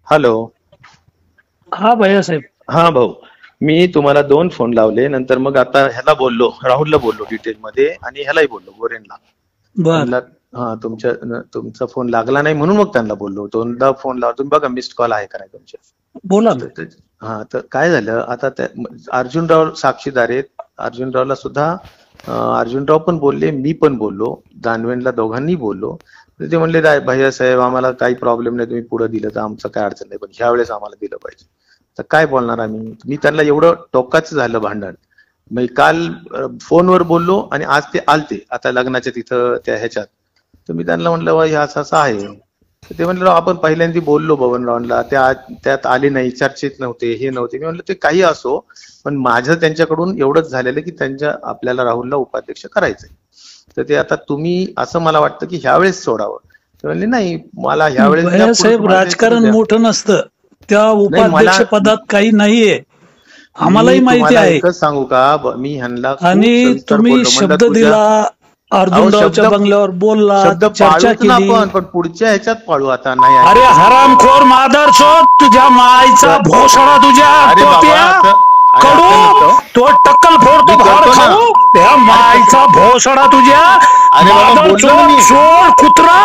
Hello. हा भैया साहेब. हा भाऊ, मी तुम्हाला 2 फोन लावले, नंतर मग आता ह्याला बोललो, राहुलला बोललो डिटेल मध्ये आणि ह्यालाही बोललो गोरेनला. बर. त्यांना तुमचा फोन लागला नाही म्हणून मग त्यांना बोललो. 2दा फोन लावला, तुम्ही बघा मिस्ड कॉल आहे का नाही तुमचे. बोला ना. हा, तर काय झालं आता अर्जुनराव साक्षीदार आहेत. अर्जुनरावला सुद्धा अर्जुनराव पण बोलले, मी पण बोललो, दानवेंना दोघांनी बोललो. तर ते म्हणले भैया साहेब आम्हाला काही प्रॉब्लेम नाही, तुम्ही पुढे दिलं तर आमचं काय अडचण नाही, पण ह्या वेळेस आम्हाला दिलं पाहिजे. तर काय बोलणार आम्ही. मी त्यांना एवढं टोकाचं झालं भांडण. मी काल फोनवर बोललो आणि आज ते आलते आता लग्नाच्या तिथं त्या ह्याच्यात. तर मी त्यांना म्हटलं हे असं असं आहे. तर ते म्हणलं आपण पहिल्यांदा बोललो बबनरावांना, त्यात आले नाही, चर्चेत नव्हते, हे नव्हते. मी म्हणलं ते काही असो, पण माझं त्यांच्याकडून एवढंच झालेलं की आपल्याला राहुलला उपाध्यक्ष करायचंय. तर ते आता तुम्ही असं मला वाटतं की ह्यावेळेस सोडावं. ते म्हणले नाही मला ह्यावेळेस भैया साहेब राजकारण मोठं नसतं, त्या उपाध्यक्ष पदात काही नाहीये, आम्हालाही माहिती आहे. एकच सांगू का, मी ह्यांना आणि तुम्ही शब्द दिला, अर्जुनरावच्या बंगल्यावर बोलला, चर्चा केली. पण पुढच्या ह्याच्यात पाळू आता नाही. अरे हरामखोर मादरचोद, तुझ्या मायचा भोसडा, तुझ्या कडू तो टक्कल फोडतो घर खाऊ, त्या मायचा भोसडा तुझ्या, चोर कुत्रा.